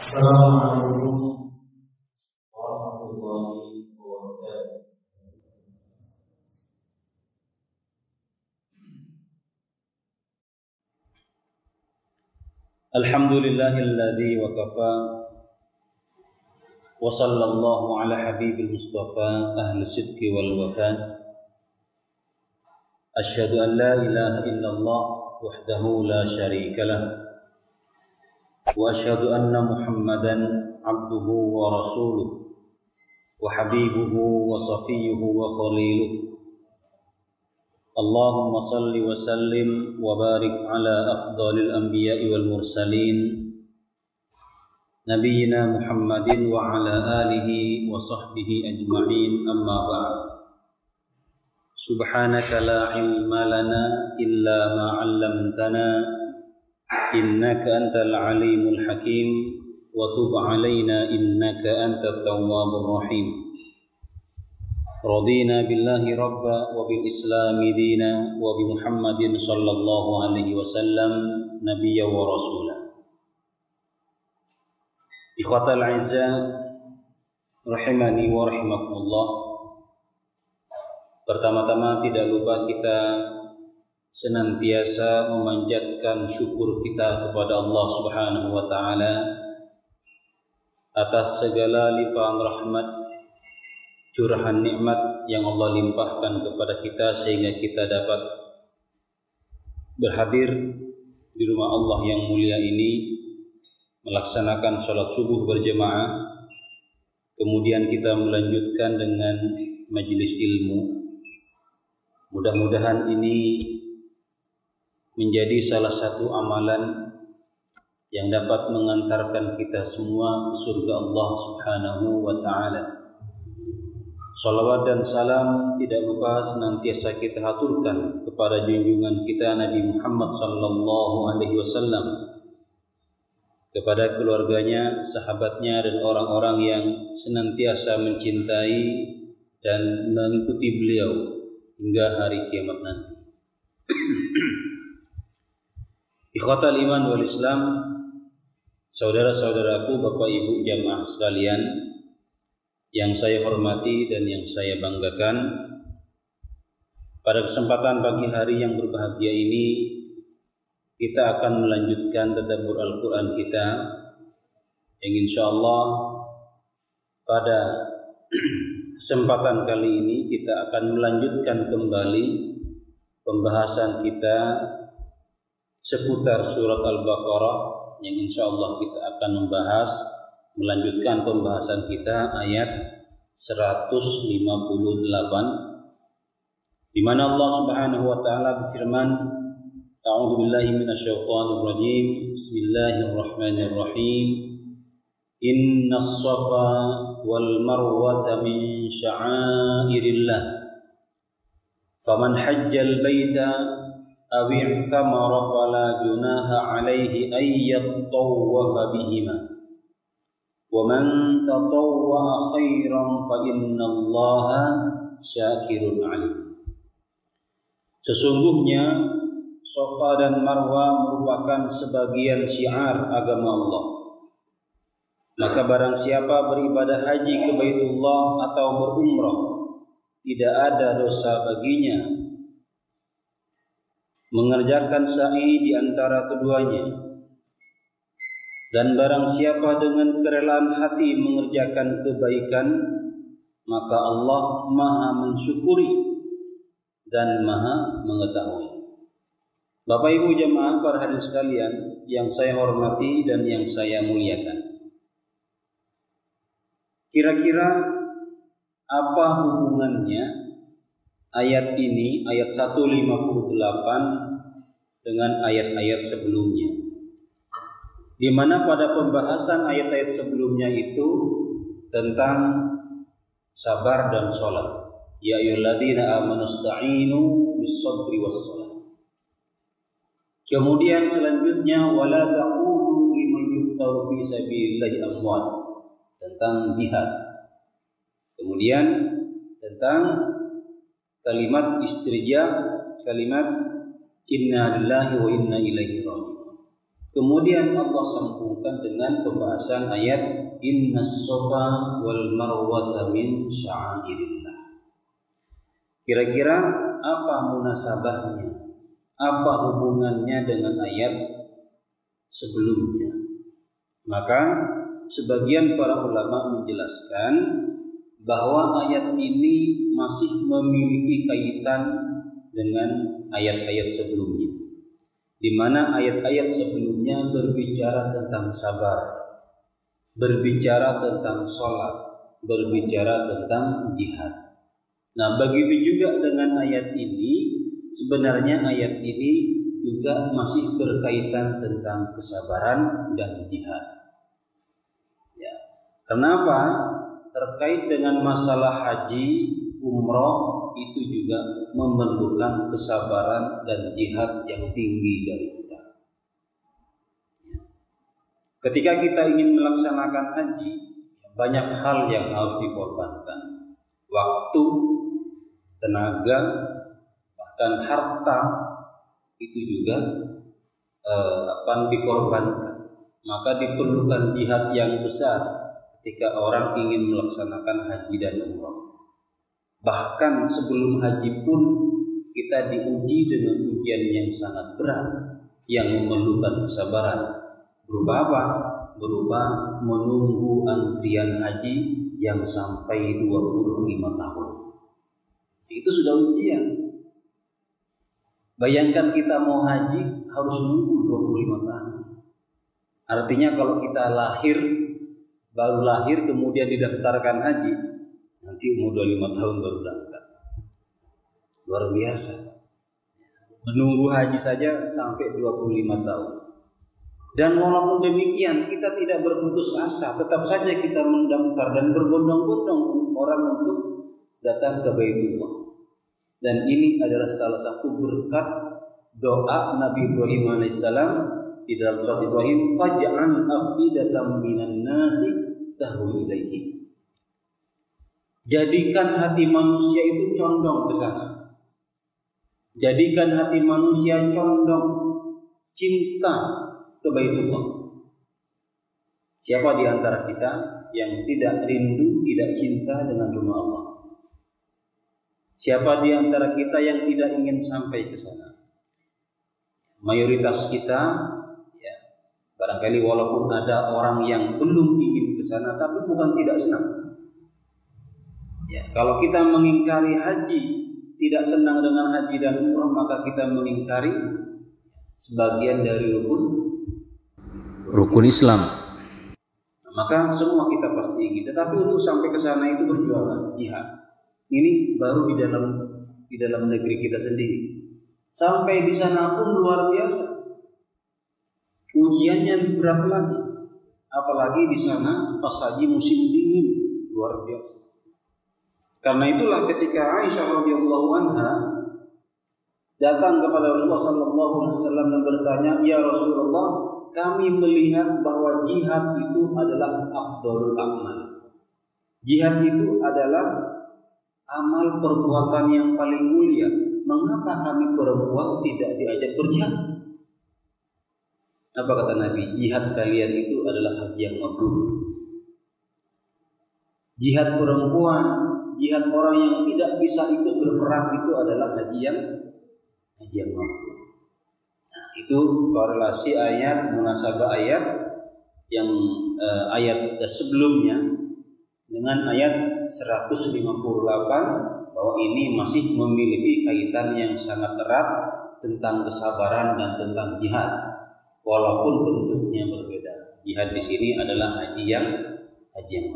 Assalamualaikum warahmatullahi wabarakatuh. Alhamdulillahilladzi wa kafa wa sallallahu ala habibil mustafa ahli sidqi wal wafa. Asyhadu an la ilaha illallah wahdahu la syarika lah. Wa asyhadu anna Muhammadan abduhu wa rasuluh wa habibuhu wa safiyyuhu wa khaliluh. Allahumma salli wa sallim wa barik ala afdalil anbiya'i wal mursalin nabiyyina Muhammadin wa ala alihi wa sahbihi ajma'in, amma ba'd. Subhanaka la ilma lana illa ma 'allamtana innaka antal alimul hakim wa tub alaina innaka antat tawwabur rahim. Radina billahi rabba wa bil islami dina wa bi Muhammadin sallallahu alaihi wasallam nabiyya wa rasula. Ikhwatal azza rahimani wa rahimakumullah. Pertama-tama tidak lupa kita senantiasa memanjatkan syukur kita kepada Allah Subhanahu wa taala atas segala limpahan rahmat, curahan nikmat yang Allah limpahkan kepada kita sehingga kita dapat berhadir di rumah Allah yang mulia ini, melaksanakan sholat subuh berjamaah, kemudian kita melanjutkan dengan majelis ilmu. Mudah-mudahan ini menjadi salah satu amalan yang dapat mengantarkan kita semua ke surga Allah Subhanahu wa taala. Salawat dan salam tidak lupa senantiasa kita haturkan kepada junjungan kita Nabi Muhammad sallallahu alaihi wasallam, kepada keluarganya, sahabatnya, dan orang-orang yang senantiasa mencintai dan mengikuti beliau hingga hari kiamat nanti. Ikhwatal iman wal Islam, saudara-saudaraku, Bapak Ibu jamaah sekalian yang saya hormati dan yang saya banggakan, pada kesempatan pagi hari yang berbahagia ini kita akan melanjutkan tadabbur Al-Quran kita yang insyaallah pada kesempatan kali ini kita akan melanjutkan kembali pembahasan kita seputar surat Al-Baqarah yang insyaallah kita akan melanjutkan pembahasan kita ayat 158, di mana Allah Subhanahu wa taala berfirman, A'udzu billahi minasyaitonir rajim. Bismillahirrahmanirrahim. Innas safa wal marwata min sya'airillah. Faman hajjal baita aw i'tamara fala junaha 'alaihi ay yattawwafa bihima. Wa man tatawwa khairan fa innallaha syakirun 'alim. Sesungguhnya Safa dan Marwa merupakan sebagian syiar agama Allah. Maka barang siapa beribadah haji ke Baitullah atau berumrah, tidak ada dosa baginya mengerjakan sa'i di antara keduanya. Dan barang siapa dengan kerelaan hati mengerjakan kebaikan, maka Allah Maha mensyukuri dan Maha mengetahui. Bapak Ibu jamaah para hadirin sekalian yang saya hormati dan yang saya muliakan, kira-kira apa hubungannya ayat ini, ayat 158 dengan ayat-ayat sebelumnya, di mana pada pembahasan ayat-ayat sebelumnya itu tentang sabar dan sholat. Ya ayyuhalladzina amanu ista'inu bis-sabri was-shalah. Kemudian selanjutnya wala taqulu liman yuqtalu fi sabilillahi amwat, tentang jihad. Kemudian tentang kalimat istirja, kalimat inna lillahi wa inna ilaihi raji'un. Kemudian Allah sambungkan dengan pembahasan ayat innas safa wal marwata min sya'airillah. Kira-kira apa munasabahnya? Apa hubungannya dengan ayat sebelumnya? Maka sebagian para ulama menjelaskan bahwa ayat ini masih memiliki kaitan dengan ayat-ayat sebelumnya, di mana ayat-ayat sebelumnya berbicara tentang sabar, berbicara tentang sholat, berbicara tentang jihad. Nah, begitu juga dengan ayat ini. Sebenarnya ayat ini juga masih berkaitan tentang kesabaran dan jihad. Ya. Kenapa? Terkait dengan masalah haji, umroh itu juga memerlukan kesabaran dan jihad yang tinggi dari kita. Ya. Ketika kita ingin melaksanakan haji, banyak hal yang harus dikorbankan. Waktu, tenaga, dan harta itu juga akan dikorbankan. Maka diperlukan jihad yang besar ketika orang ingin melaksanakan haji dan umrah. Bahkan sebelum haji pun kita diuji dengan ujian yang sangat berat yang memerlukan kesabaran. Berupa apa? Berupa menunggu antrian haji yang sampai 25 tahun. Itu sudah ujian. Bayangkan kita mau haji harus nunggu 25 tahun. Artinya kalau kita baru lahir kemudian didaftarkan haji, nanti umur 25 tahun baru berangkat. Luar biasa. Menunggu haji saja sampai 25 tahun. Dan walaupun demikian kita tidak berputus asa, tetap saja kita mendaftar dan berbondong-bondong orang untuk datang ke Baitullah. Dan ini adalah salah satu berkat doa Nabi Ibrahim alaihissalam di dalam surat Ibrahim, faj'al afidatan minan nasi tahwi ilaihi. Jadikan hati manusia itu condong ke sana. Jadikan hati manusia condong cinta ke Baitullah. Siapa di antara kita yang tidak rindu, tidak cinta dengan rumah Allah? Siapa di antara kita yang tidak ingin sampai ke sana? Mayoritas kita, ya, barangkali walaupun ada orang yang belum ingin ke sana, tapi bukan tidak senang. Ya, kalau kita mengingkari haji, tidak senang dengan haji dan umrah, maka kita mengingkari sebagian dari rukun Islam. Maka semua kita pasti ingin, tetapi untuk sampai ke sana itu berjuang jihad. Ini baru di dalam negeri kita sendiri. Sampai di sana pun luar biasa. Ujiannya lebih berat lagi. Apalagi di sana pas haji musim dingin, luar biasa. Karena itulah ketika Aisyah radhiyallahu anha datang kepada Rasulullah sallallahu alaihi wasallam dan bertanya, "Ya Rasulullah, kami melihat bahwa jihad itu adalah afdhalul a'mal. Jihad itu adalah amal perbuatan yang paling mulia. Mengapa kami perempuan tidak diajak berjihad?" Apa kata Nabi? Jihad kalian itu adalah haji yang mabrur. Jihad perempuan, jihad orang yang tidak bisa ikut berperang itu adalah haji yang mabrur. Nah, itu korelasi ayat, munasabah ayat yang ayat sebelumnya dengan ayat 158 bahwa ini masih memiliki kaitan yang sangat erat tentang kesabaran dan tentang jihad, walaupun bentuknya berbeda. Jihad di sini adalah haji yang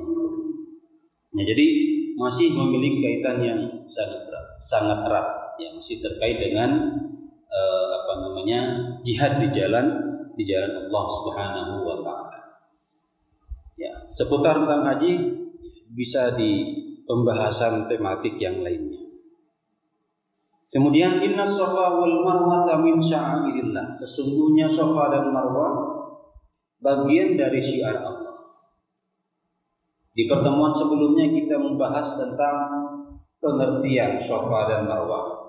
mabrur. Nah, jadi masih memiliki kaitan yang sangat erat, ya, masih terkait dengan jihad di jalan Allah Subhanahu wa taala. Ya, seputar tentang haji bisa pembahasan tematik yang lainnya. Kemudian inna Safa wal Marwata min sya'airillah. Sesungguhnya Safa dan Marwah bagian dari syiar Allah. Di pertemuan sebelumnya kita membahas tentang pengertian Safa dan Marwah.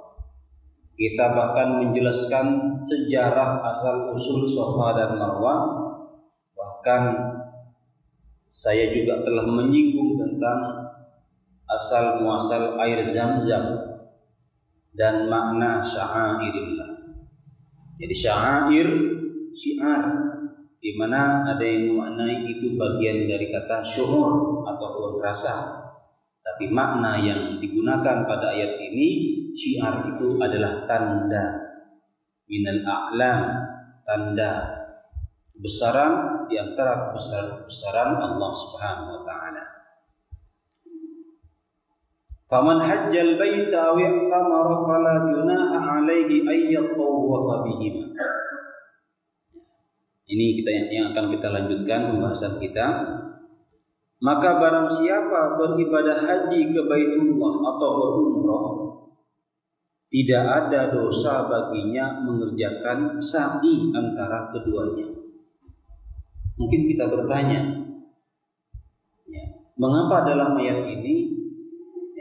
Kita bahkan menjelaskan sejarah asal usul Safa dan Marwah. Bahkan saya juga telah menyinggung tentang asal muasal air Zam-Zam dan makna sya'airillah. Jadi syiar, di mana ada yang memaknai itu bagian dari kata syuur ataupun rasa. Tapi makna yang digunakan pada ayat ini, syiar itu adalah tanda minal a'lam, tanda kebesaran di antara kebesaran Allah Subhanahu wa taala. Faman hajjal baita aw i'tamara fala junaha 'alaihi ay yatawwafa bihima. Ini yang akan kita lanjutkan pembahasan kita. Maka barang siapa beribadah haji ke Baitullah atau berumrah, tidak ada dosa baginya mengerjakan sa'i antara keduanya. Mungkin kita bertanya, mengapa dalam ayat ini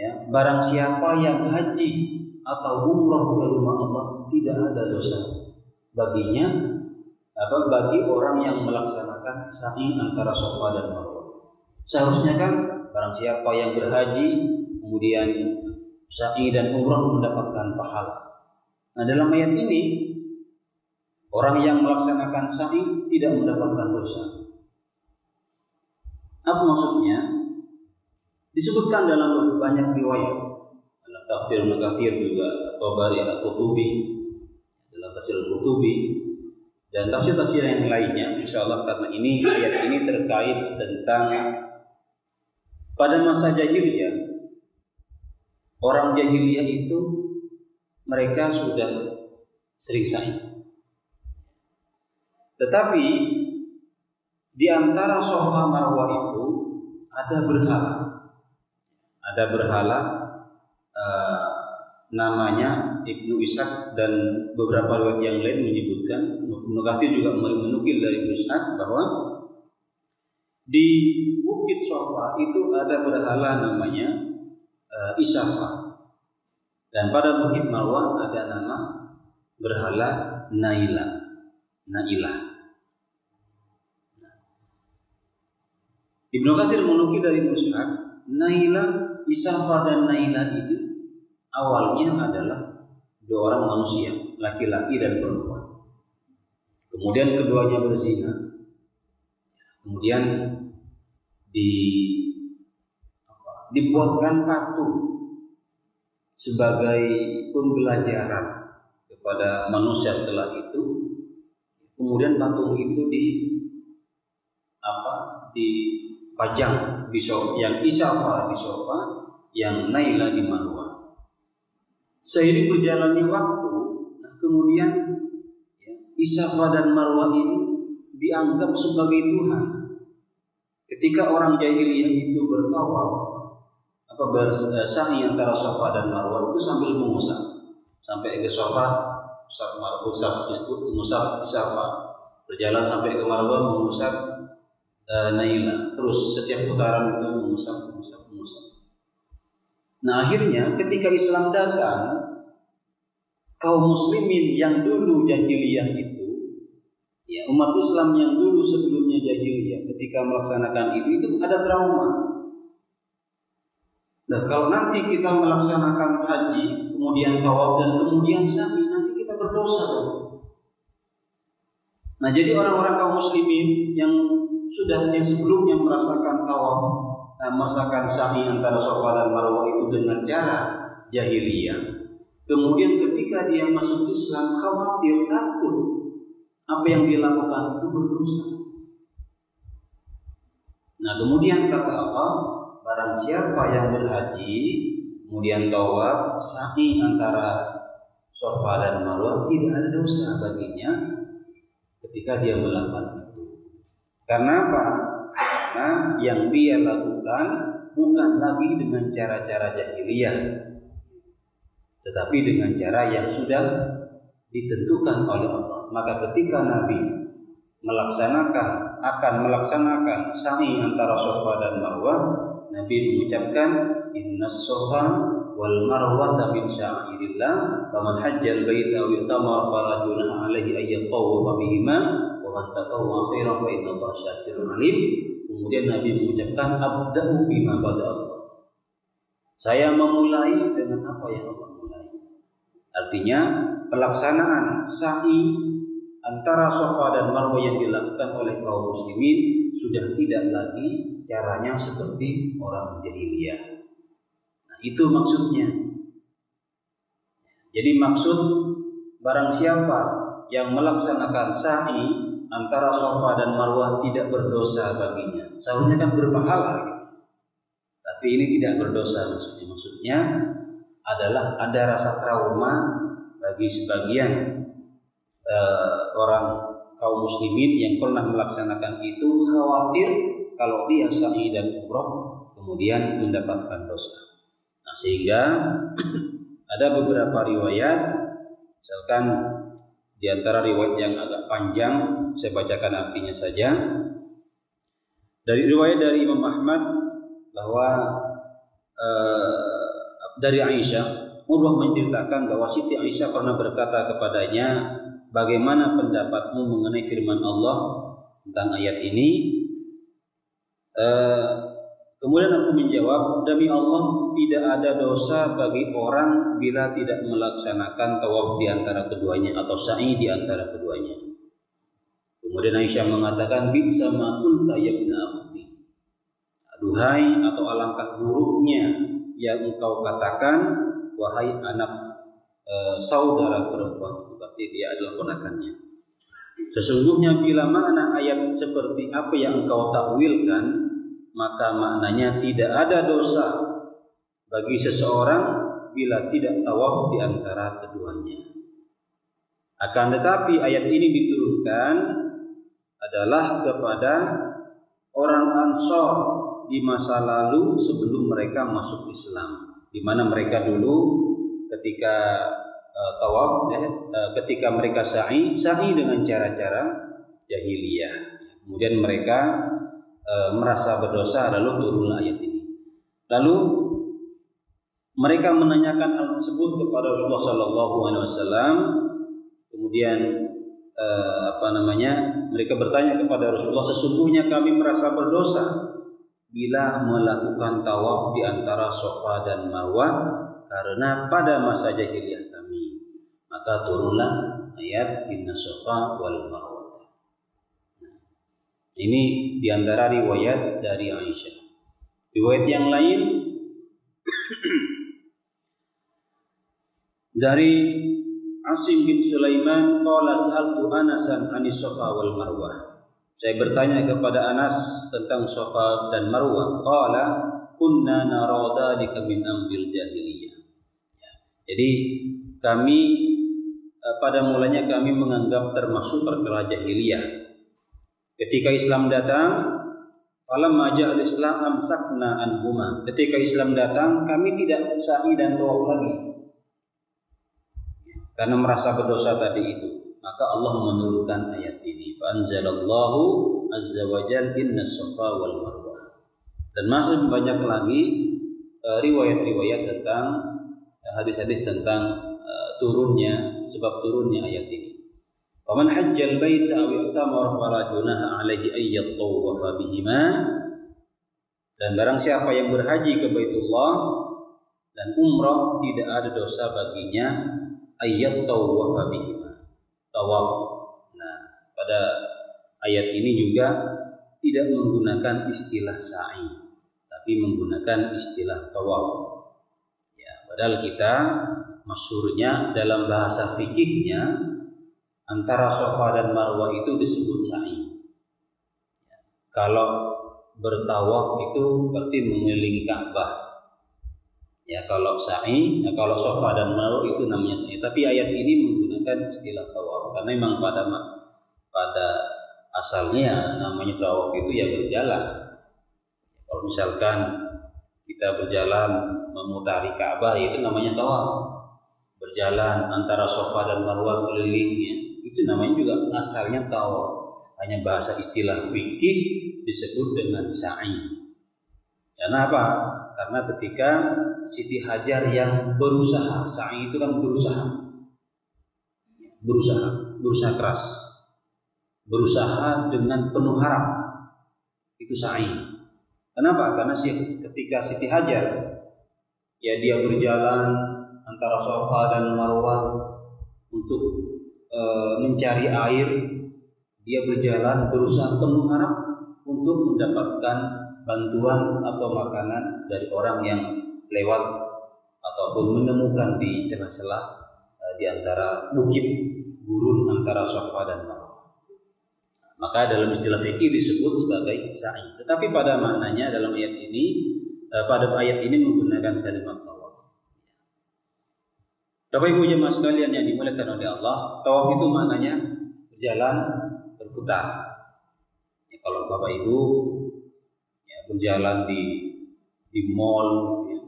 barang siapa yang haji atau umrah ke rumah Allah tidak ada dosa baginya, bagi orang yang melaksanakan sa'i antara Safa dan Marwah. Seharusnya kan barang siapa yang berhaji kemudian sa'i dan umrah mendapatkan pahala. Nah, dalam ayat ini orang yang melaksanakan sa'i tidak mendapatkan dosa. Apa maksudnya? Disebutkan dalam banyak riwayat, dalam tafsir Ibnu Katsir juga, Tabari Al-Qurtubi, dalam tafsir Al-Qurtubi dan tafsir-tafsir yang lainnya, insyaallah, karena ini ayat ini terkait tentang pada masa jahiliyah. Orang jahiliyah itu mereka sudah sering sa'i. Tetapi di antara Safa Marwah itu ada berhala. Ada berhala namanya Ibnu Ishaq, dan beberapa riwayat yang lain menyebutkan, Ibnu Katsir juga menukil dari Ibnu Ishaq bahwa di Bukit Safa itu ada berhala namanya Isafa, dan pada Bukit Marwah ada nama berhala Nailah. Ibnu Katsir menukil dari Ibnu Ishaq, Nailah, Isafa dan Nailah ini awalnya adalah dua orang manusia, laki-laki dan perempuan. Kemudian keduanya berzina. Kemudian dibuatkan patung sebagai pembelajaran kepada manusia setelah itu. Kemudian patung itu dipajang di sofa, yang Isafa di sofa, yang Nailah di Marwah. Seiring berjalannya waktu, kemudian Isafa dan Marwah ini dianggap sebagai Tuhan. Ketika orang jahiliyah itu bertawaf, bersa'i antara Safa dan Marwah itu sambil mengusap sampai ke Safa, mengusap Isafa, berjalan sampai ke Marwah mengusap Nailah, terus setiap putaran itu mengusap. Nah, akhirnya ketika Islam datang, kaum muslimin yang dulu jahiliyah itu, umat Islam yang dulu sebelumnya jahiliyah, ketika melaksanakan itu ada trauma. Nah, kalau nanti kita melaksanakan haji, kemudian tawaf dan kemudian sa'i, nanti kita berdosa dong. Nah, jadi orang-orang kaum muslimin yang sebelumnya merasakan tawaf, merasakan sa'i antara Safa dan Marwah itu dengan cara jahiliyah, kemudian ketika dia masuk Islam khawatir, takut apa yang dilakukan itu berdosa. Nah, kemudian kata Allah, barang siapa yang berhaji kemudian tawaf, sa'i antara Safa dan Marwah, tidak ada dosa baginya ketika dia melakukan itu. Karena apa? Karena yang dia lakukan bukan lagi dengan cara-cara jahiliyah, tetapi dengan cara yang sudah ditentukan oleh Allah. Maka ketika Nabi akan melaksanakan sa'i antara Safa dan Marwah, Nabi mengucapkan innas Safa wal Marwata min sya'airillah faman hajjal baita aw i'tamara fala junaha alaihi ay yatawwafa bihima wa man tatawwa khairan fa innallaha syakirun alim. Kemudian Nabi mengucapkan abda'u bima bada Allah. Saya memulai dengan apa yang Allah mulai. Artinya pelaksanaan sa'i antara Safa dan Marwah yang dilakukan oleh kaum muslimin sudah tidak lagi caranya seperti orang jahiliyah. Nah, itu maksudnya. Jadi maksud barang siapa yang melaksanakan sa'i antara Safa dan Marwah tidak berdosa baginya. Seharusnya kan berpahala gitu. Tapi ini tidak berdosa maksudnya. Maksudnya adalah ada rasa trauma bagi sebagian orang kaum muslimin yang pernah melaksanakan itu, khawatir kalau dia sa'i dan umroh kemudian mendapatkan dosa. Nah, sehingga ada beberapa riwayat, misalkan di antara riwayat yang agak panjang, saya bacakan artinya saja. Dari riwayat dari Imam Ahmad bahwa dari Aisyah, Urwah menceritakan bahwa Siti Aisyah pernah berkata kepadanya, bagaimana pendapatmu mengenai firman Allah tentang ayat ini? Kemudian aku menjawab, demi Allah tidak ada dosa bagi orang bila tidak melaksanakan tawaf di antara keduanya atau sa'i di antara keduanya. Kemudian Aisyah mengatakan, bisa ma qulta ya ibna akhti. Aduhai atau alangkah buruknya yang engkau katakan, wahai anak saudara perempuanku. Berarti dia adalah ponakannya. Sesungguhnya bila makna ayat seperti apa yang engkau takwilkan, maka maknanya tidak ada dosa bagi seseorang bila tidak tawaf di antara keduanya. Akan tetapi ayat ini diturunkan adalah kepada orang Ansor di masa lalu sebelum mereka masuk Islam, di mana mereka dulu ketika tawaf, ketika mereka sa'i dengan cara-cara jahiliyah. Kemudian mereka merasa berdosa, lalu turunlah ayat ini. Lalu mereka menanyakan hal tersebut kepada Rasulullah SAW. Kemudian mereka bertanya kepada Rasulullah, sesungguhnya kami merasa berdosa bila melakukan tawaf di antara Safa dan Marwah karena pada masa jahiliyah kami. Maka turunlah ayat innas Safa wal Marwah. Ini diantara riwayat dari Aisyah. Riwayat yang lain dari Asim bin Sulaiman, qala sa'altu Anasan 'anis Safa wal Marwah. Saya bertanya kepada Anas tentang Safa dan Marwah. Qala kunna nara dzalika min amril jahiliyah. Jadi kami pada mulanya kami menganggap termasuk perkara jahiliyah. Ketika Islam datang, falamma ja'al Islam amsakna anhuma. Ketika Islam datang, kami tidak sa'i dan tawaf lagi karena merasa berdosa tadi itu. Maka Allah menurunkan ayat ini, fa anzalallahu azza wa jalla innas Safa wal Marwah. Dan masih banyak lagi riwayat-riwayat tentang hadis-hadis tentang sebab turunnya ayat ini. Faman hajjal baita aw i'tamara fala junaha alaihi ay yatawwafa bihima. Dan barang siapa yang berhaji ke Baitullah dan umrah, tidak ada dosa baginya ay yatawwafa bihima, tawaf. Nah, pada ayat ini juga tidak menggunakan istilah sa'i, tapi menggunakan istilah tawaf. Ya, padahal kita masyhurnya dalam bahasa fikihnya antara Safa dan Marwah itu disebut sa'i. Ya, kalau bertawaf itu berarti mengelilingi Ka'bah. Ya, kalau sa'i, kalau Safa dan Marwah itu namanya sa'i. Tapi ayat ini menggunakan istilah tawaf karena memang pada asalnya namanya tawaf itu ya berjalan. Kalau misalkan kita berjalan memutari Ka'bah, itu namanya tawaf. Berjalan antara Safa dan Marwah kelilingnya, itu namanya juga asalnya tawaf. Hanya bahasa istilah fikih disebut dengan sa'i. Karena apa? Karena ketika Siti Hajar yang berusaha, sa'i itu kan berusaha keras, berusaha dengan penuh harap, itu sa'i. Kenapa? Karena ketika Siti Hajar, ya dia berjalan antara Safa dan Marwah untuk mencari air, dia berjalan berusaha penuh harap untuk mendapatkan bantuan atau makanan dari orang yang lewat ataupun menemukan di celah-celah di antara bukit gurun antara Safa dan Marwah. Maka dalam istilah fikih disebut sebagai sa'i. Tetapi pada maknanya dalam ayat ini, pada ayat ini menggunakan kalimat tawaf. Bapak Ibu jemaah sekalian yang dimuliakan oleh Allah, tawaf itu maknanya berjalan berputar. Ya, kalau Bapak Ibu ya, berjalan di mall gitu ya,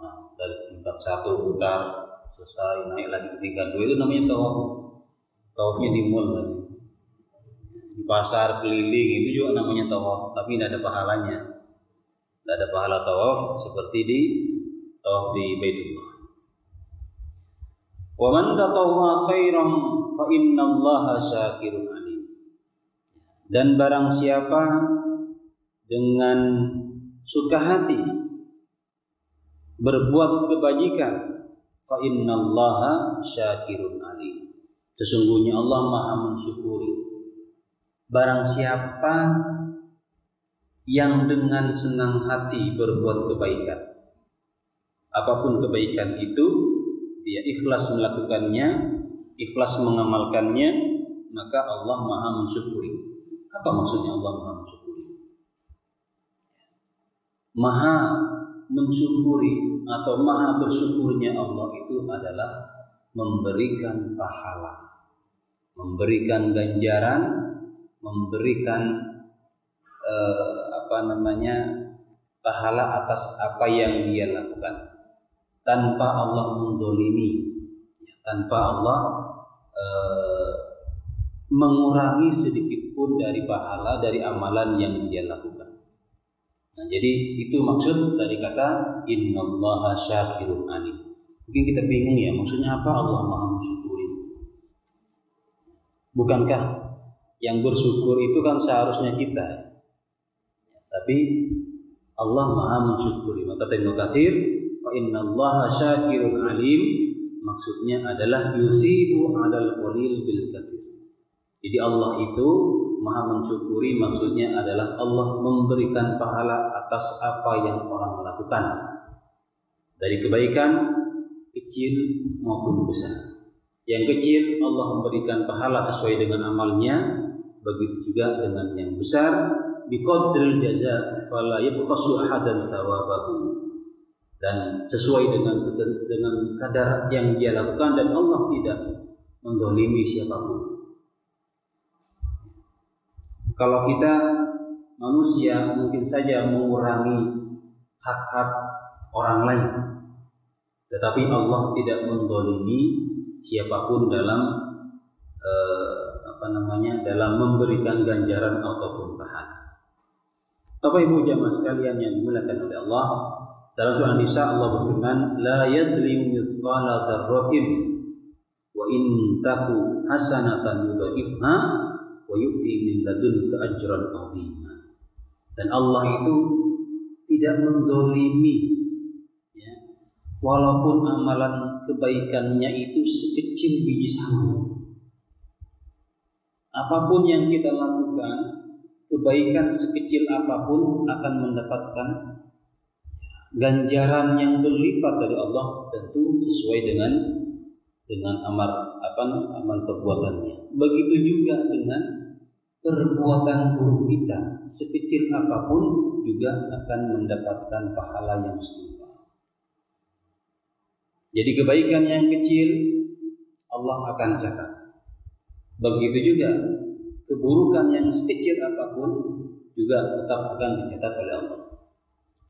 nah, dari tingkat 1 putar, selesai naik lagi ke tingkat 2, itu namanya tawaf. Tawafnya di mall kan. Di pasar keliling itu juga namanya tawaf, tapi tidak ada pahalanya. Tidak ada pahala tawaf seperti di tawaf di Baitullah. Wa man tatawwa khairan fa innallaha syakirun alim. Dan barang siapa dengan suka hati berbuat kebajikan, fa innallaha syakirun alim. Sesungguhnya Allah Maha mensyukuri. Barang siapa yang dengan senang hati berbuat kebaikan, apapun kebaikan itu, dia ikhlas melakukannya, ikhlas mengamalkannya, maka Allah Maha mensyukuri. Apa maksudnya Allah Maha mensyukuri? Maha mensyukuri atau maha bersyukurnya Allah itu adalah memberikan pahala, memberikan ganjaran, memberikan pahala atas apa yang dia lakukan, tanpa Allah menzalimi, tanpa Allah mengurangi sedikit pun dari pahala dari amalan yang dia lakukan. Nah, jadi itu maksud dari kata innallaha syakirun alim. Mungkin kita bingung ya, maksudnya apa Allah Maha mensyukuri? Bukankah yang bersyukur itu kan seharusnya kita? Tapi Allah Maha mensyukuri. Maka Ibnu Katsir, fa innallaha syakirun alim, maksudnya adalah yusibu 'alal qalil bil katsir. Jadi Allah itu Maha mensyukuri, maksudnya adalah Allah memberikan pahala atas apa yang orang lakukan, dari kebaikan kecil maupun besar. Yang kecil Allah memberikan pahala sesuai dengan amalnya, begitu juga dengan yang besar, biqadril jaza fala yabqasu ahadan thawabahu, dan sesuai dengan kadar yang dia lakukan, dan Allah tidak menzalimi siapapun. Kalau kita manusia mungkin saja mengurangi hak-hak orang lain, tetapi Allah tidak menzalimi siapapun dalam dalam memberikan ganjaran ataupun pahala. Bapak Ibu jamaah sekalian yang dimuliakan oleh Allah, dalam surah An-Nisa Allah berfirman, la yadlimu mithqala dzarratin wa in taku hasanatan yudha'ifha wa yu'ti min ladunka ajran 'azima. Dan Allah itu tidak menzalimi, ya, walaupun amalan kebaikannya itu sekecil biji sawi. Apapun yang kita lakukan, kebaikan sekecil apapun akan mendapatkan ganjaran yang berlipat dari Allah, tentu sesuai dengan amal perbuatannya. Begitu juga dengan perbuatan buruk kita, sekecil apapun juga akan mendapatkan pahala yang setimpal. Jadi kebaikan yang kecil Allah akan catat. Begitu juga keburukan yang sekecil apapun juga tetap akan dicatat oleh Allah.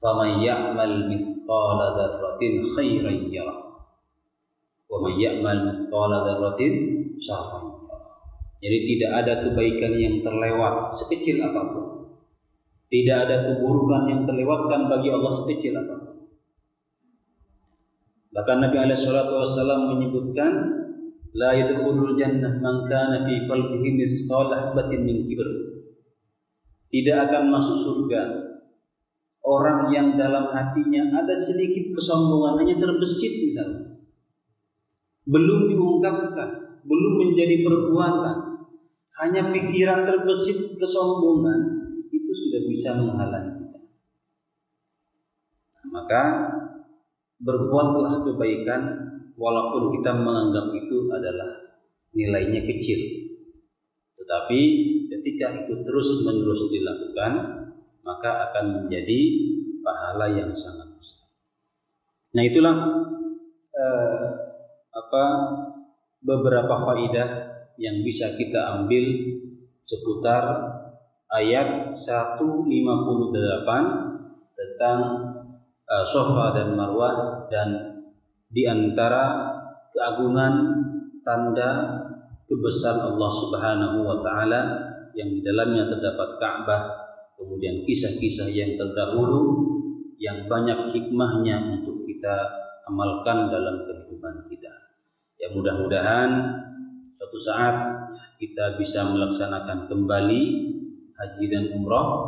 faman ya'mal mithqala dzarratin khairan yarah wa man ya'mal mithqala dzarratin syarran yarah. Jadi tidak ada kebaikan yang terlewat sekecil apapun. Tidak ada keburukan yang terlewatkan bagi Allah sekecil apapun. Bahkan Nabi alaihi salatu wasallam menyebutkan la yadkhulul jannah man kana fi qalbihi mithqala habatin min kibr. Tidak akan masuk surga orang yang dalam hatinya ada sedikit kesombongan, hanya terbesit misalnya. Belum diungkapkan, belum menjadi perbuatan, hanya pikiran terbesit kesombongan, itu sudah bisa menghalangi kita. Maka berbuatlah kebaikan walaupun kita menganggap itu adalah nilainya kecil. Tetapi ketika itu terus-menerus dilakukan, maka akan menjadi pahala yang sangat besar. Nah, itulah beberapa faidah yang bisa kita ambil seputar ayat 158 tentang Safa dan Marwah, dan di antara keagungan tanda kebesaran Allah Subhanahu wa taala yang di dalamnya terdapat Ka'bah, kemudian kisah-kisah yang terdahulu yang banyak hikmahnya untuk kita amalkan dalam kehidupan kita. Ya, mudah-mudahan suatu saat kita bisa melaksanakan kembali haji dan umrah,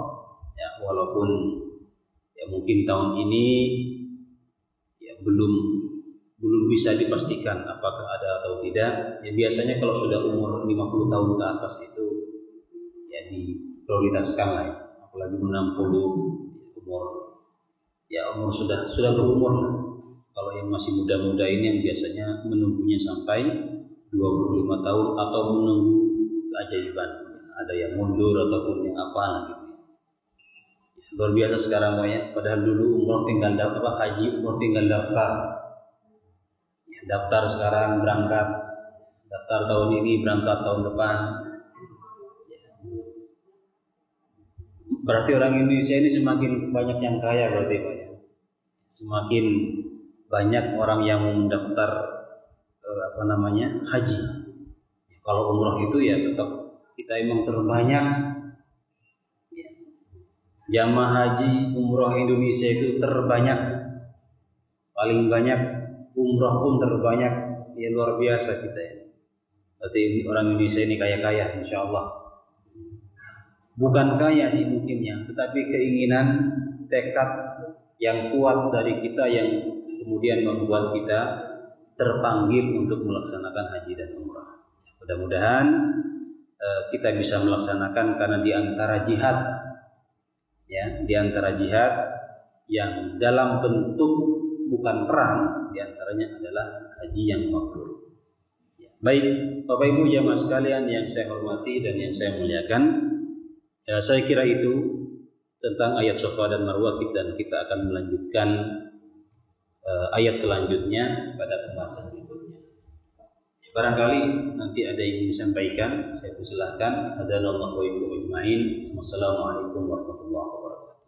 ya, walaupun ya mungkin tahun ini ya belum bisa dipastikan apakah ada atau tidak. Ya, biasanya kalau sudah umur 50 tahun ke atas itu ya diprioritaskan lah, ya. Apalagi 60 umur sudah berumur lah. Kalau yang masih muda-muda ini yang biasanya menunggunya sampai 25 tahun atau menunggu keajaiban. Ada yang mundur ataupun yang apa gitu. Luar biasa sekarang ya. Padahal dulu umroh tinggal haji umroh tinggal daftar. Ya, daftar sekarang berangkat. Daftar tahun ini berangkat tahun depan. Ya. Berarti orang Indonesia ini semakin banyak yang kaya berarti Pak ya. Semakin banyak orang yang mendaftar haji. Ya, kalau umroh itu ya tetap kita emang terbanyak. Jamaah haji umroh Indonesia itu terbanyak, paling banyak, umroh pun terbanyak. Ya, luar biasa kita ya. Berarti orang Indonesia ini kaya-kaya insya Allah. Bukan kaya sih mungkinnya, tetapi keinginan, tekad yang kuat dari kita yang kemudian membuat kita terpanggil untuk melaksanakan haji dan umrah. Mudah-mudahan kita bisa melaksanakan, karena di antara jihad, ya, di antara jihad yang dalam bentuk bukan perang, di antaranya adalah haji yang mabrur. Ya. Baik, Bapak Ibu jamaah sekalian yang saya hormati dan yang saya muliakan, ya, saya kira itu tentang ayat Safa dan Marwah, dan kita akan melanjutkan ayat selanjutnya pada pembahasan berikutnya. Barangkali nanti ada yang ingin disampaikan, saya persilakan. Hadanallahu wa iyyakum ajmain. Wassalamualaikum warahmatullahi wabarakatuh.